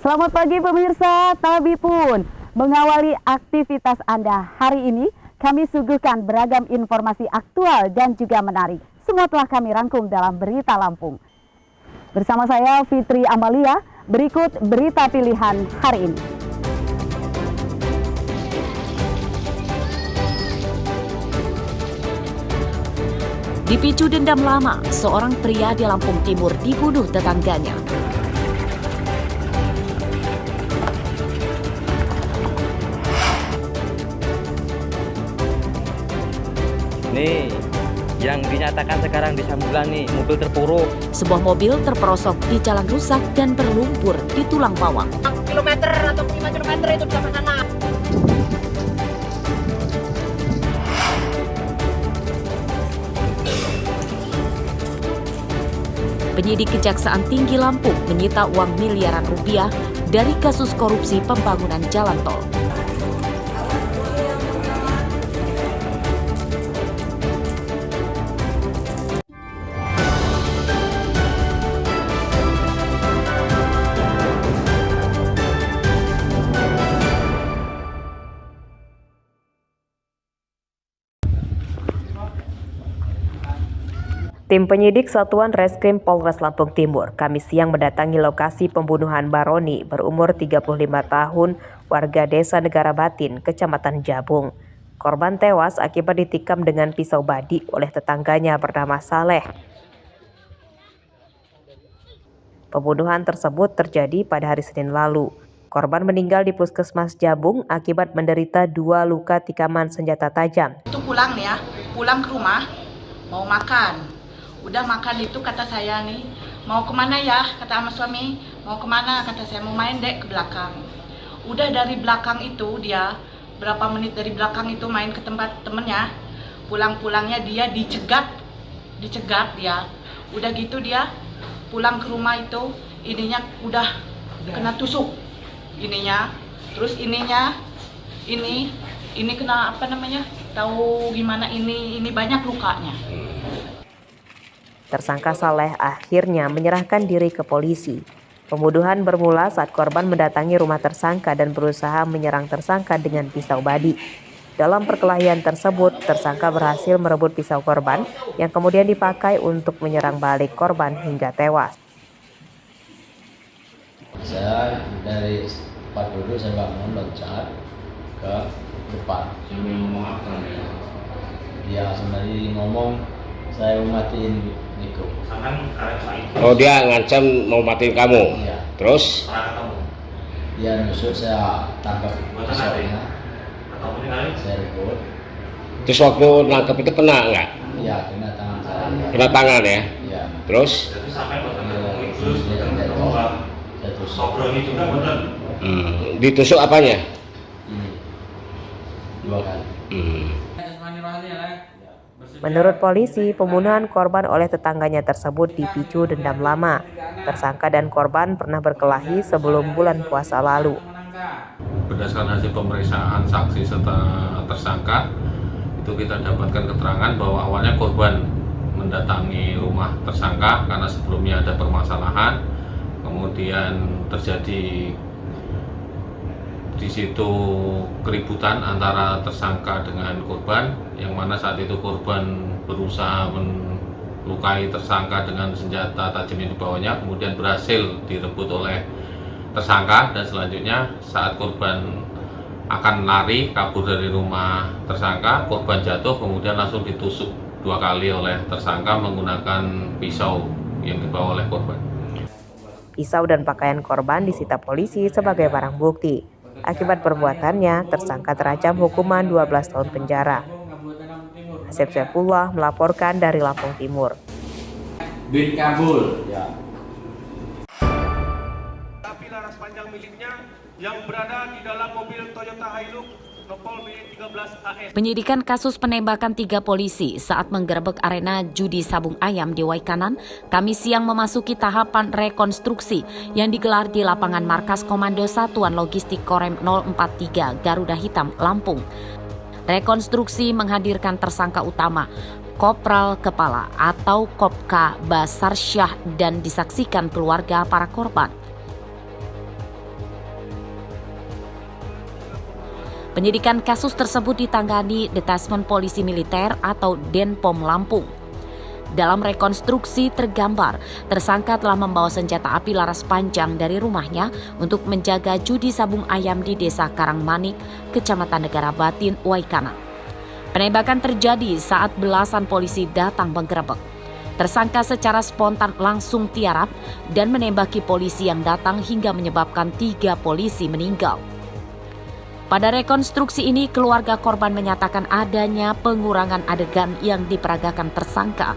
Selamat pagi pemirsa, Tabi pun mengawali aktivitas Anda hari ini. Kami suguhkan beragam informasi aktual dan juga menarik. Semua telah kami rangkum dalam Berita Lampung. Bersama saya Fitri Amalia, berikut berita pilihan hari ini. Dipicu dendam lama, seorang pria di Lampung Timur dibunuh tetangganya. Nih, yang dinyatakan sekarang di Sambulan nih, mobil terpuruk. Sebuah mobil terperosok di jalan rusak dan berlumpur di tulang bawang. Kilometer atau 5 kilometer itu sampai sana. Penyidik Kejaksaan Tinggi Lampung menyita uang miliaran rupiah dari kasus korupsi pembangunan jalan tol. Tim penyidik Satuan Reskrim Polres Lampung Timur Kamis siang mendatangi lokasi pembunuhan Baroni berumur 35 tahun warga Desa Negara Batin, Kecamatan Jabung. Korban tewas akibat ditikam dengan pisau badi oleh tetangganya bernama Saleh. Pembunuhan tersebut terjadi pada hari Senin lalu. Korban meninggal di Puskesmas Jabung akibat menderita 2 luka tikaman senjata tajam. Itu pulang nih ya, pulang ke rumah mau makan. Udah makan itu kata saya nih, mau kemana ya? Kata sama suami, mau kemana? Kata saya mau main dek ke belakang. Udah dari belakang itu dia, berapa menit dari belakang itu main ke tempat temennya. Pulang-pulangnya dia dicegat dia. Udah gitu dia pulang ke rumah itu, ininya udah kena tusuk. Ininya, terus ininya, ini kena apa namanya? Tahu gimana ini banyak lukanya. Tersangka Saleh akhirnya menyerahkan diri ke polisi. Pembunuhan bermula saat korban mendatangi rumah tersangka dan berusaha menyerang tersangka dengan pisau badi. Dalam perkelahian tersebut, tersangka berhasil merebut pisau korban yang kemudian dipakai untuk menyerang balik korban hingga tewas. Saya dari tempat duduk saya bangun loncat ke depan. Dia sembari ngomong, saya mau matiin Niko. Oh, dia ngancam mau matiin kamu. Iya. Terus? Dia nusuk, saya tangkap pisaunya. Saya rebut. Terus waktu nangkep itu kena nggak? Iya, kena tangan saya. Kena tangan ya? Iya. Terus? Saya tusuk. Ditusuk apanya? Ini 2 kali. Menurut polisi, pembunuhan korban oleh tetangganya tersebut dipicu dendam lama. Tersangka dan korban pernah berkelahi sebelum bulan puasa lalu. Berdasarkan hasil pemeriksaan saksi serta tersangka, itu kita dapatkan keterangan bahwa awalnya korban mendatangi rumah tersangka karena sebelumnya ada permasalahan, kemudian terjadi di situ keributan antara tersangka dengan korban, yang mana saat itu korban berusaha melukai tersangka dengan senjata tajam yang dibawanya, kemudian berhasil direbut oleh tersangka, dan selanjutnya saat korban akan lari kabur dari rumah tersangka, korban jatuh kemudian langsung ditusuk 2 kali oleh tersangka menggunakan pisau yang dibawa oleh korban. Pisau dan pakaian korban disita polisi sebagai barang bukti. Akibat perbuatannya, tersangka terancam hukuman 12 tahun penjara. Asep Saifullah melaporkan dari Lampung Timur. Bin Kabul. Ya. Tapi laras panjang miliknya yang berada di dalam mobil Toyota Hilux Nopol B13 AS. Penyidikan kasus penembakan 3 polisi saat menggerebek arena judi sabung ayam di Waikanan, Kamis siang memasuki tahapan rekonstruksi yang digelar di lapangan markas Komando Satuan Logistik Korem 043 Garuda Hitam, Lampung. Rekonstruksi menghadirkan tersangka utama, Kopral Kepala atau Kopka Basarsyah, dan disaksikan keluarga para korban. Penyidikan kasus tersebut ditangani Detasmen Polisi Militer atau Denpom Lampung. Dalam rekonstruksi tergambar, tersangka telah membawa senjata api laras panjang dari rumahnya untuk menjaga judi sabung ayam di Desa Karangmanik, Kecamatan Negara Batin, Waikanan. Penembakan terjadi saat belasan polisi datang menggerebek. Tersangka secara spontan langsung tiarap dan menembaki polisi yang datang hingga menyebabkan 3 polisi meninggal. Pada rekonstruksi ini, keluarga korban menyatakan adanya pengurangan adegan yang diperagakan tersangka.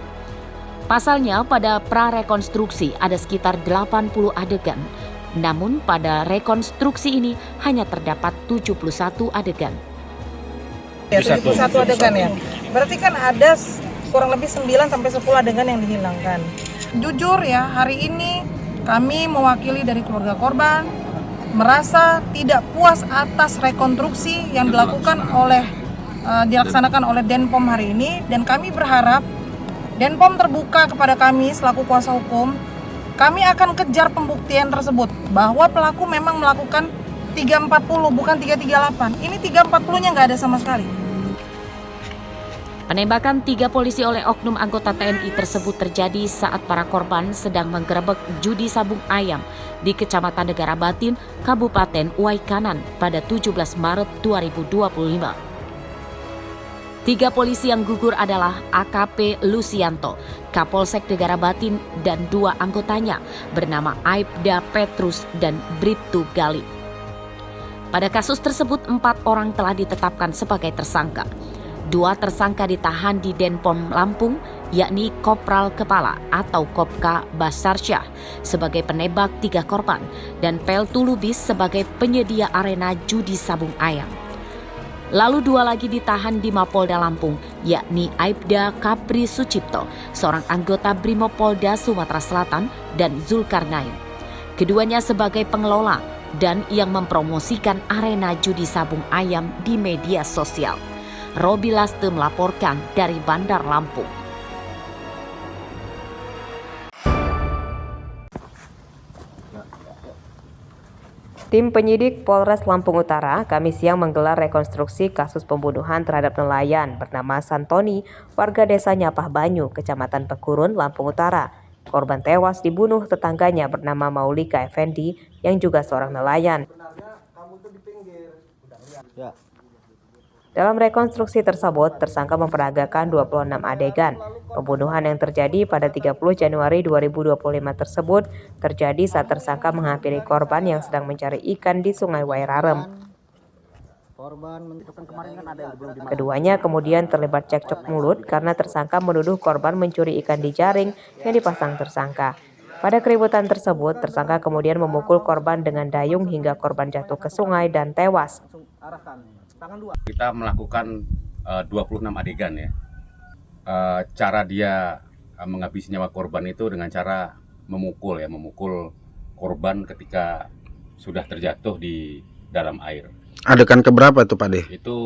Pasalnya, pada prarekonstruksi ada sekitar 80 adegan. Namun, pada rekonstruksi ini hanya terdapat 71 adegan. Ya, 71 adegan ya. Berarti kan ada kurang lebih 9 sampai 10 adegan yang dihilangkan. Jujur ya, hari ini kami mewakili dari keluarga korban merasa tidak puas atas rekonstruksi yang dilaksanakan oleh Denpom hari ini, dan kami berharap Denpom terbuka kepada kami selaku kuasa hukum. Kami akan kejar pembuktian tersebut bahwa pelaku memang melakukan 340 bukan 338. Ini 340-nya nggak ada sama sekali. Penembakan 3 polisi oleh oknum anggota TNI tersebut terjadi saat para korban sedang menggerebek judi sabung ayam di Kecamatan Negara Batin, Kabupaten Waikanan pada 17 Maret 2025. 3 polisi yang gugur adalah AKP Lucianto, Kapolsek Negara Batin, dan 2 anggotanya bernama Aibda Petrus dan Bribtu Gali. Pada kasus tersebut 4 orang telah ditetapkan sebagai tersangka. 2 tersangka ditahan di Denpom Lampung, yakni Kopral Kepala atau Kopka Basarsyah sebagai penembak 3 korban dan Peltu Lubis sebagai penyedia arena judi sabung ayam. Lalu 2 lagi ditahan di Mapolda Lampung, yakni Aibda Kapri Sucipto, seorang anggota Brimopolda Sumatera Selatan, dan Zulkarnain. Keduanya sebagai pengelola dan yang mempromosikan arena judi sabung ayam di media sosial. Robi Laste melaporkan dari Bandar Lampung. Tim penyidik Polres Lampung Utara Kamis siang menggelar rekonstruksi kasus pembunuhan terhadap nelayan bernama Santoni, warga desa Nyapah Banyu, Kecamatan Pekurun, Lampung Utara. Korban tewas dibunuh tetangganya bernama Maulika Effendi yang juga seorang nelayan. Dalam rekonstruksi tersebut, tersangka memperagakan 26 adegan. Pembunuhan yang terjadi pada 30 Januari 2025 tersebut terjadi saat tersangka menghampiri korban yang sedang mencari ikan di Sungai Wairarem. Keduanya kemudian terlibat cekcok mulut karena tersangka menuduh korban mencuri ikan di jaring yang dipasang tersangka. Pada keributan tersebut, tersangka kemudian memukul korban dengan dayung hingga korban jatuh ke sungai dan tewas. Kita melakukan 26 adegan ya. Cara dia menghabisi nyawa korban itu dengan cara memukul korban ketika sudah terjatuh di dalam air. Adegan keberapa itu Pak De? Itu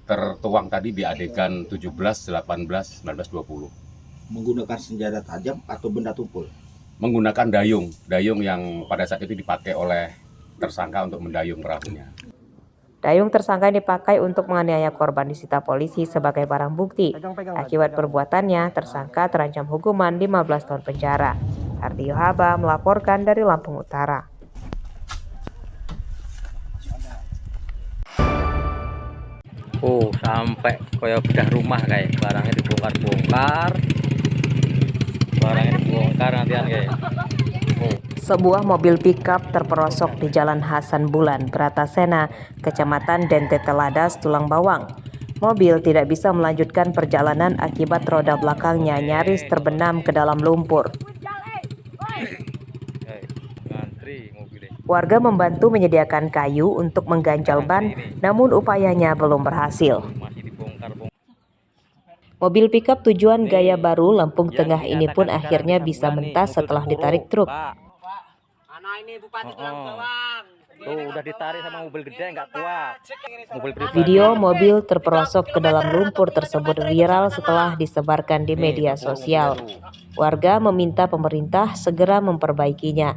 tertuang tadi di adegan 17, 18, 19, 20. Menggunakan senjata tajam atau benda tumpul? Menggunakan dayung yang pada saat itu dipakai oleh tersangka untuk mendayung perahunya. Dayung tersangka dipakai untuk menganiaya korban disita polisi sebagai barang bukti. Akibat perbuatannya, tersangka terancam hukuman 15 tahun penjara. Ardio Haba melaporkan dari Lampung Utara. Oh, sampai kayak bedah rumah kayak barangnya dibongkar-bongkar. Barangnya dibongkar nantian kayak. Sebuah mobil pickup terperosok di Jalan Hasan Bulan, Bratasena, Kecamatan Dente Teladas, Tulang Bawang. Mobil tidak bisa melanjutkan perjalanan akibat roda belakangnya nyaris terbenam ke dalam lumpur. Warga membantu menyediakan kayu untuk mengganjal ban, namun upayanya belum berhasil. Mobil pickup tujuan Gaya Baru, Lampung Tengah ini pun akhirnya bisa mentas setelah ditarik truk. Tuh udah ditarik sama mobil gede nggak kuat. Mobil pribadi. Video mobil terperosok ke dalam lumpur tersebut viral setelah disebarkan di media sosial. Warga meminta pemerintah segera memperbaikinya.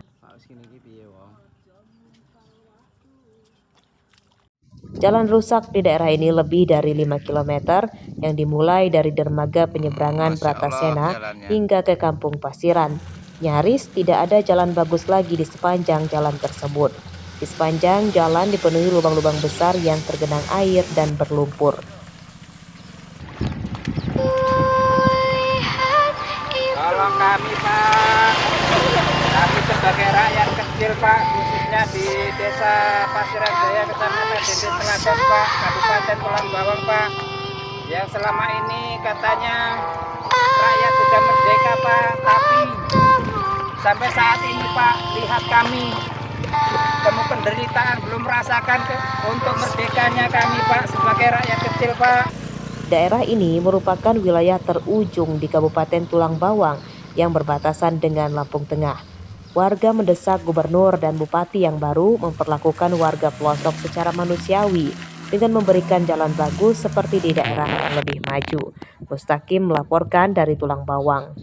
Jalan rusak di daerah ini lebih dari 5 km yang dimulai dari dermaga penyeberangan Bratasena hingga ke Kampung Pasiran. Nyaris tidak ada jalan bagus lagi di sepanjang jalan tersebut. Di sepanjang jalan dipenuhi lubang-lubang besar yang tergenang air dan berlumpur. Tolong kami Pak, kami sebagai rakyat kecil Pak, khususnya di Desa Pasiran Jaya, Kecamatan Dendeng Teladan Pak, Kabupaten Tulang Bawang Pak, yang selama ini katanya rakyat sudah merdeka Pak, tapi sampai saat ini Pak, lihat kami penuh penderitaan, belum merasakan untuk merdekanya kami Pak sebagai rakyat kecil Pak. Daerah ini merupakan wilayah terujung di Kabupaten Tulang Bawang yang berbatasan dengan Lampung Tengah. Warga mendesak gubernur dan bupati yang baru memperlakukan warga pelosok secara manusiawi dengan memberikan jalan bagus seperti di daerah yang lebih maju. Mustaqim melaporkan dari Tulang Bawang.